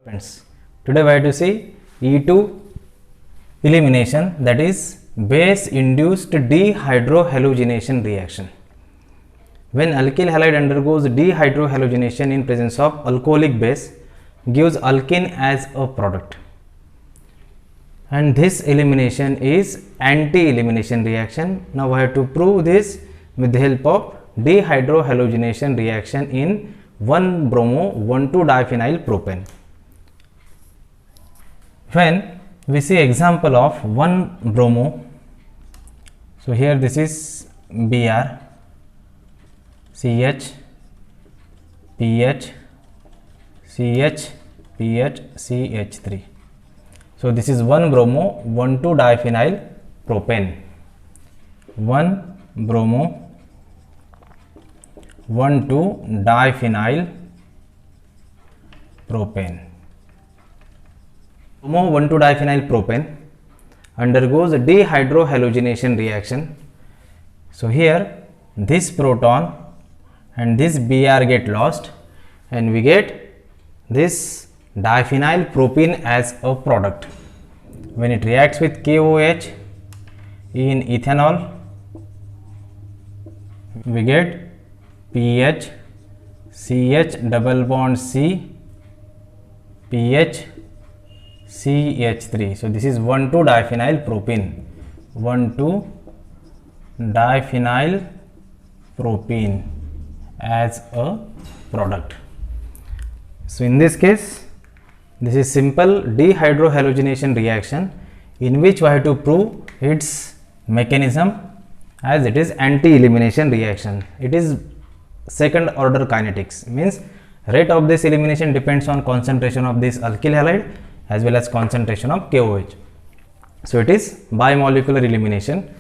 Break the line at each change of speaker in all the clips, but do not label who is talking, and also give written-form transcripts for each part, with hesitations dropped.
Friends, today we have to see E2 elimination, that is base induced dehydrohalogenation reaction. When alkyl halide undergoes dehydrohalogenation in presence of alcoholic base, gives alkene as a product, and this elimination is anti-elimination reaction. Now I have to prove this with the help of dehydrohalogenation reaction in 1-bromo-1,2-diphenyl propane. When we see example of 1-bromo, so here this is Br, CH, PH, CH, PH, CH3. So this is 1-bromo-1,2-diphenyl propane. 1-bromo-1,2-diphenyl propane. 1,2-diphenyl propane undergoes dehydrohalogenation reaction. So here this proton and this Br get lost, and we get this diphenyl propene as a product. When it reacts with KOH in ethanol, we get PH, CH double bond C, PH, CH3. So this is 1,2-diphenyl propene. 1,2-diphenyl propene as a product. So in this case, this is simple dehydrohalogenation reaction in which we have to prove its mechanism, as it is anti-elimination reaction. It is second order kinetics, means rate of this elimination depends on concentration of this alkyl halide as well as concentration of KOH. So it is bimolecular elimination.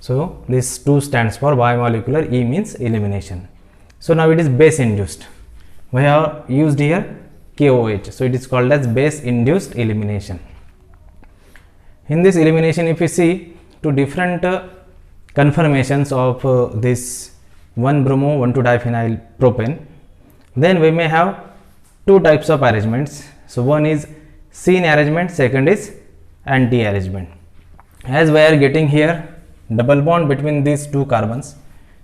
So this 2 stands for bimolecular, E means elimination. So now it is base induced. We have used here KOH, so it is called as base induced elimination. In this elimination, if you see two different conformations of this 1-bromo-1,2-diphenyl propane, then we may have two types of arrangements. So one is syn arrangement, second is anti arrangement. As we are getting here double bond between these two carbons,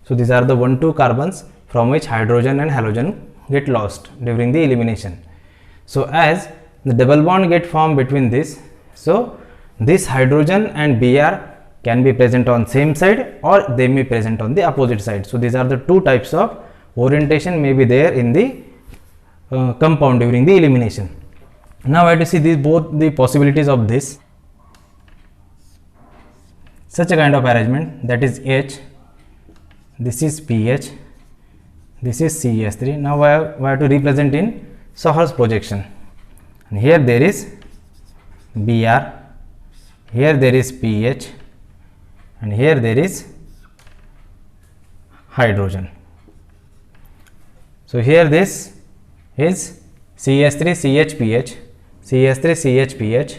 so these are the 1,2 carbons from which hydrogen and halogen get lost during the elimination. So as the double bond get formed between this, so this hydrogen and Br can be present on same side or they may present on the opposite side. So these are the two types of orientation may be there in the compound during the elimination. Now I have to see these both the possibilities of this. Such a kind of arrangement, that is H, this is PH, this is CH3. Now I have to represent in Sahar's projection, and here there is Br, here there is PH, and here there is hydrogen. So here this is CH3 CHPH, CH3 CHPH,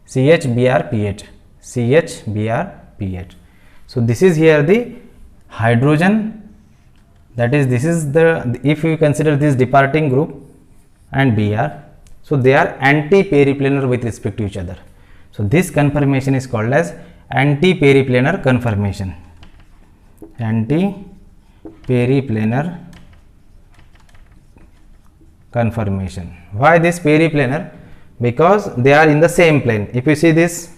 CHBr-PH, CHBr-PH. So this is here the hydrogen, that is this is the, if you consider this departing group and Br, so they are anti-periplanar with respect to each other. So this conformation is called as anti-periplanar conformation. Anti-periplanar conformation. Why this periplanar? Because they are in the same plane. If you see this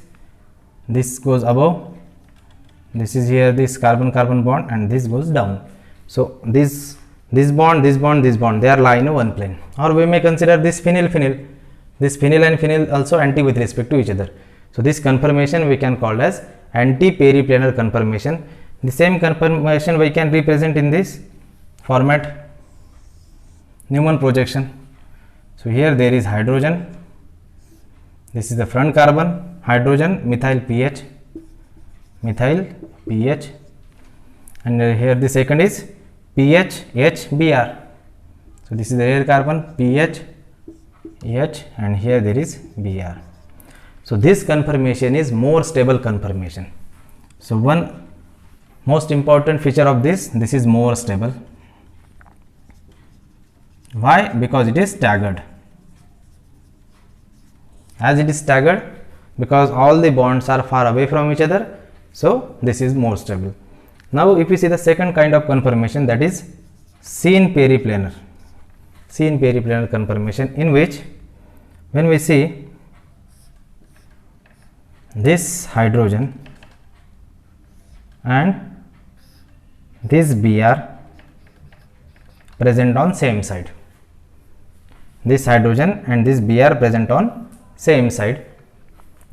goes above, this is here this carbon-carbon bond, and this goes down. So this bond, they are lying in one plane. Or we may consider this phenyl. This phenyl and phenyl also anti with respect to each other. So this conformation we can call as anti-periplanar conformation. The same conformation we can represent in this format, Newman projection. So here there is hydrogen, this is the front carbon, hydrogen, methyl PH, and here the second is PH HBr. So this is the rear carbon, PH H, and here there is Br. So this conformation is more stable conformation. So one most important feature of this is more stable. Why? Because it is staggered. as it is staggered, because all the bonds are far away from each other, so this is more stable. Now if we see the second kind of conformation, that is seen periplanar. Seen periplanar conformation, in which when we see this hydrogen and this Br present on same side, this hydrogen and this Br present on same side.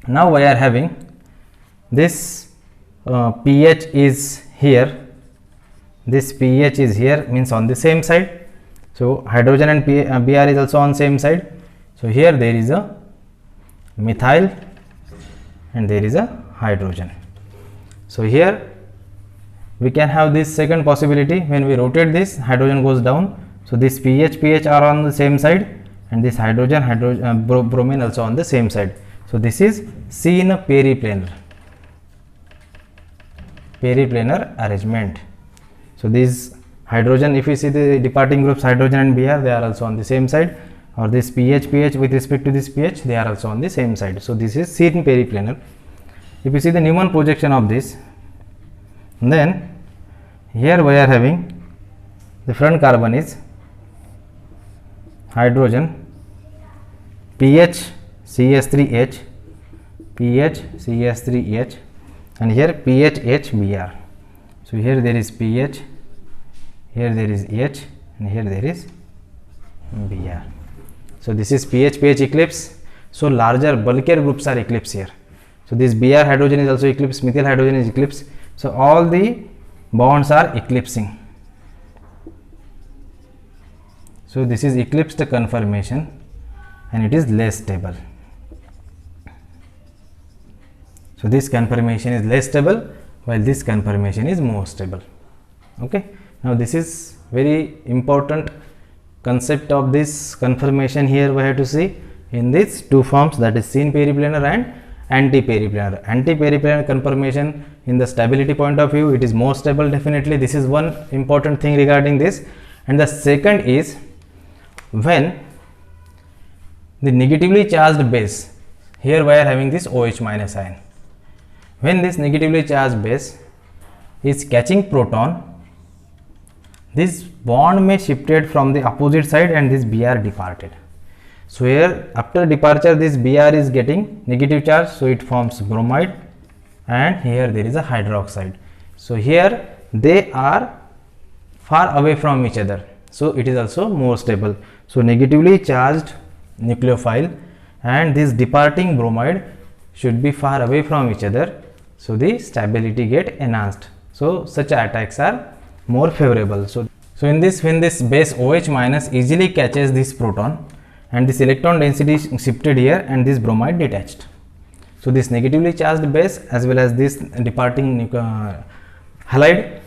Now we are having this pH is here, this pH is here, means on the same side. So hydrogen and Br is also on same side. So here there is a methyl and there is a hydrogen. So here we can have this second possibility. When we rotate this, hydrogen goes down, so this pH are on the same side, and this hydrogen bromine also on the same side. So this is seen periplanar arrangement. So this hydrogen, if you see the departing groups hydrogen and Br, they are also on the same side, or this pH with respect to this pH, they are also on the same side. So this is seen periplanar. If you see the Newman projection of this, then here we are having the front carbon is hydrogen, pH CH3H, pH CH3H, and here pH H Br. So here there is pH, here there is H, and here there is Br. So this is pH eclipse. So larger bulkier groups are eclipse here. So this Br hydrogen is also eclipse, methyl hydrogen is eclipse. So all the bonds are eclipsing. So this is eclipsed conformation and it is less stable. So this conformation is less stable while this conformation is more stable. Okay. Now this is very important concept of this conformation. Here we have to see in these two forms, that is seen periplanar and anti-periplanar. Anti-periplanar conformation, in the stability point of view, it is more stable definitely. This is one important thing regarding this. And the second is when the negatively charged base, here we are having this OH minus ion. When this negatively charged base is catching proton, this bond may shifted from the opposite side and this Br departed. So here after departure this Br is getting negative charge, so it forms bromide, and here there is a hydroxide. So here they are far away from each other, so it is also more stable. So negatively charged nucleophile and this departing bromide should be far away from each other, so the stability get enhanced. So such attacks are more favorable. So in this, when this base OH minus easily catches this proton and this electron density is shifted here and this bromide detached. So this negatively charged base as well as this departing halide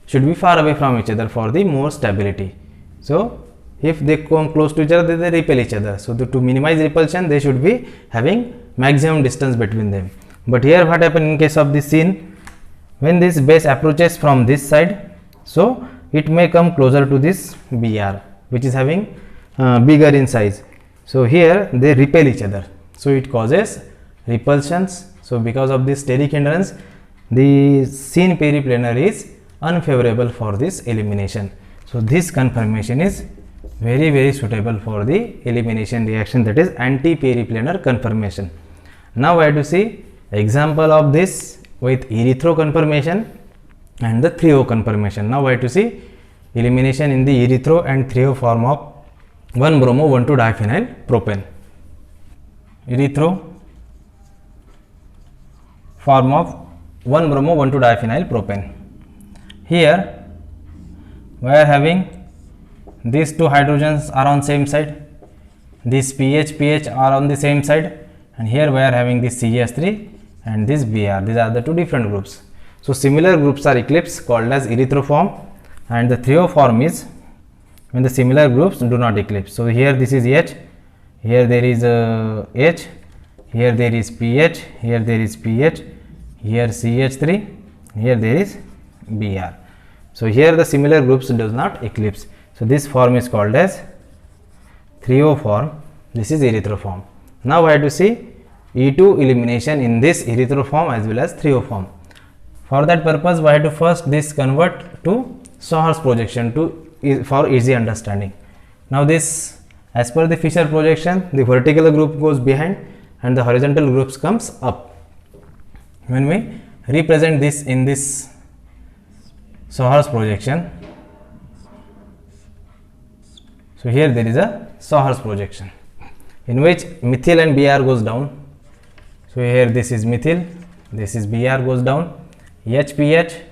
should be far away from each other for the more stability. So if they come close to each other, they repel each other. So to minimize repulsion, they should be having maximum distance between them. But here what happened in case of this scene, when this base approaches from this side, so it may come closer to this Br, which is having bigger in size. So here they repel each other, so it causes repulsions. So because of this steric hindrance, the seen periplanar is unfavorable for this elimination. So this conformation is very suitable for the elimination reaction, that is anti-periplanar conformation. Now I have to see example of this with erythro conformation and the 3O conformation. Now I have to see elimination in the erythro and 3O form of 1-bromo 1,2-diphenyl propane. Erythro form of 1-bromo 1,2-diphenyl propane. Here we are having these two hydrogens are on same side, this pH are on the same side, and here we are having this CH3 and this Br. These are the two different groups. So similar groups are eclipsed, called as erythro form, and the 3O form is when the similar groups do not eclipse. So here this is H, here there is H, here there is pH, here there is pH, here CH3, here there is Br. So here the similar groups does not eclipse. So this form is called as 3O form, this is erythro form. Now I have to see E2 elimination in this erythro form as well as 3O form. For that purpose, we have to first this convert to Sohor's projection for easy understanding. Now this, as per the Fisher projection, the vertical group goes behind and the horizontal groups comes up. When we represent this in this Sohor's projection, so here there is a Sohor's projection in which methyl and Br goes down. So here this is methyl, this is Br goes down, HPH,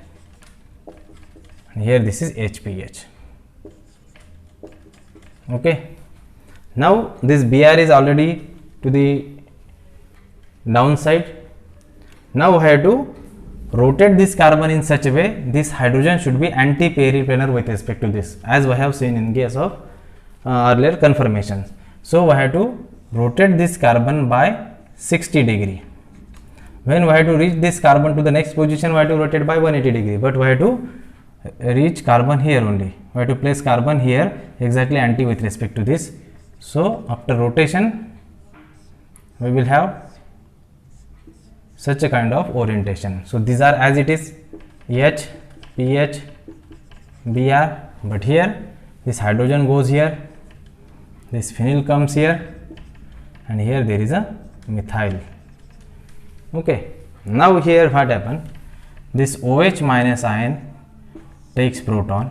and here this is HPH. Okay. Now this Br is already to the downside. Now I have to rotate this carbon in such a way this hydrogen should be anti-periplanar with respect to this, as we have seen in case of earlier conformations. So we have to rotate this carbon by 60 degree. When we have to reach this carbon to the next position, we have to rotate by 180 degree, but we have to reach carbon here only. We have to place carbon here exactly anti with respect to this. So after rotation, we will have such a kind of orientation. So these are as it is H, PH, Br, but here this hydrogen goes here, this phenyl comes here, and here there is a methyl. Okay. Now here what happened? This OH minus ion takes proton,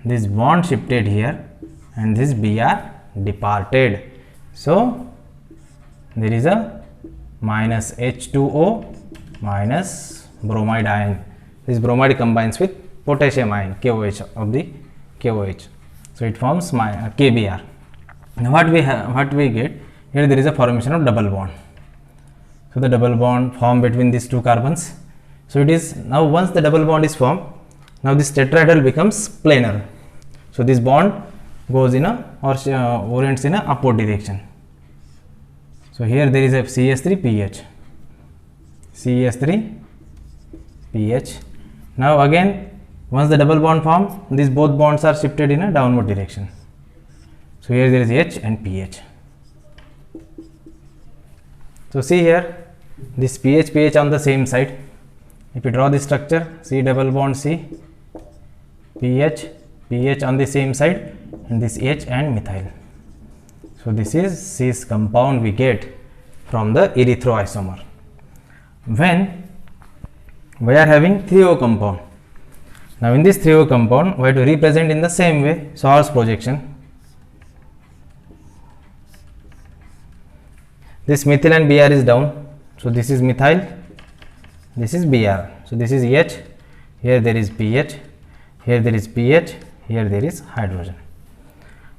this bond shifted here, and this Br departed. So there is a minus H2O minus bromide ion. This bromide combines with potassium ion KOH of the KOH. So it forms KBr. Now what we get here, there is a formation of double bond. So the double bond formed between these two carbons. So it is now, once the double bond is formed, now this tetrahedral becomes planar. So this bond goes in a or orients in a upward direction. So here there is a CH3PH, CH3PH. Now again, once the double bond formed, these both bonds are shifted in a downward direction. So here there is H and PH. So see here, this PH on the same side. If you draw this structure, C double bond C, PH on the same side, and this H and methyl. So this is cis compound we get from the erythroisomer. When we are having 3O compound, now in this 3O compound we have to represent in the same way Sohor's projection. This methyl and Br is down, so this is methyl, this is Br. So this is H, here there is PH, here there is PH, here there is hydrogen.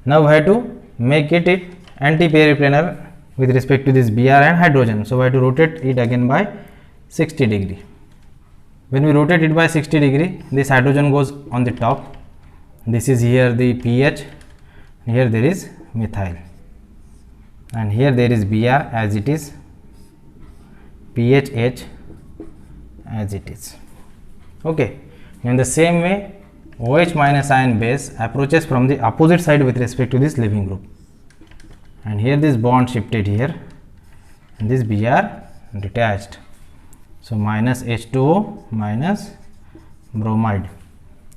Now we have to make it anti-periplanar with respect to this Br and hydrogen. So we have to rotate it again by 60 degree. When we rotate it by 60 degree, this hydrogen goes on the top. This is here the PH, here there is methyl, and here there is Br as it is, PHH as it is. Okay. In the same way, OH minus ion base approaches from the opposite side with respect to this leaving group, and here this bond shifted here, and this Br detached. So minus H2O minus bromide.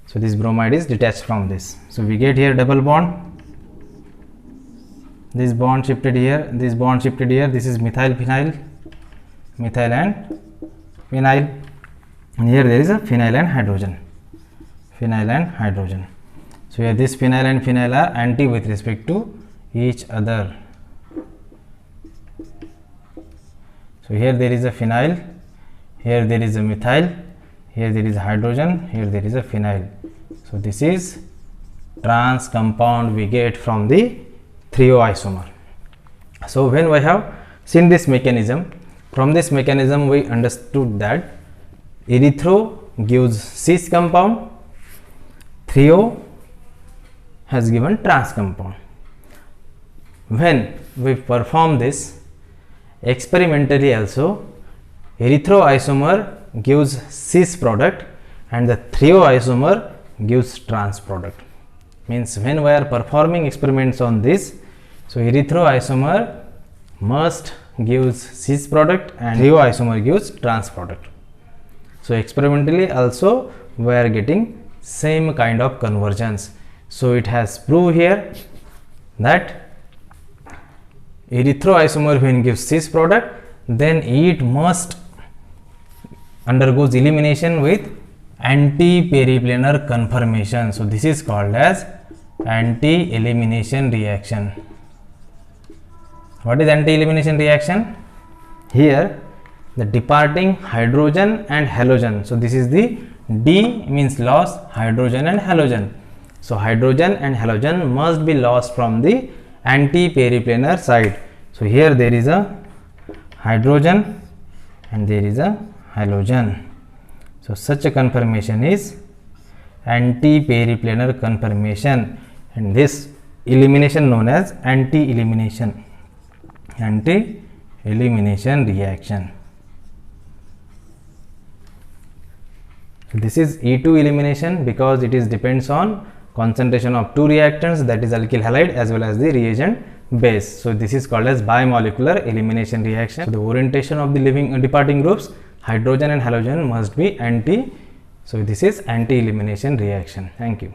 So this bromide is detached from this. So we get here double bond. This bond shifted here, this bond shifted here. This is methyl phenyl, methyl and phenyl, and here there is a phenyl and hydrogen, phenyl and hydrogen. So here this phenyl and phenyl are anti with respect to each other. So here there is a phenyl, here there is a methyl, here there is a hydrogen, here there is a phenyl. So this is trans compound we get from the 3O isomer. So when we have seen this mechanism, from this mechanism we understood that erythro gives cis compound, 3O has given trans compound. When we perform this experimentally also, erythro isomer gives cis product and the 3O isomer gives trans product. Means when we are performing experiments on this, so erythro isomer must gives cis product and thioisomer gives trans product. So experimentally also we are getting same kind of conversions. So it has proved here that erythroisomer when gives cis product, then it must undergoes elimination with anti-periplanar conformation. So this is called as anti-elimination reaction. What is anti-elimination reaction? Here the departing hydrogen and halogen. So this is the D means loss hydrogen and halogen. So hydrogen and halogen must be lost from the anti-periplanar side. So here there is a hydrogen and there is a halogen. So such a conformation is anti-periplanar conformation, and this elimination known as anti-elimination reaction. So this is E2 elimination because it is depends on concentration of two reactants, that is alkyl halide as well as the reagent base. So this is called as bimolecular elimination reaction. So the orientation of the departing groups, hydrogen and halogen must be anti. So this is anti-elimination reaction. Thank you.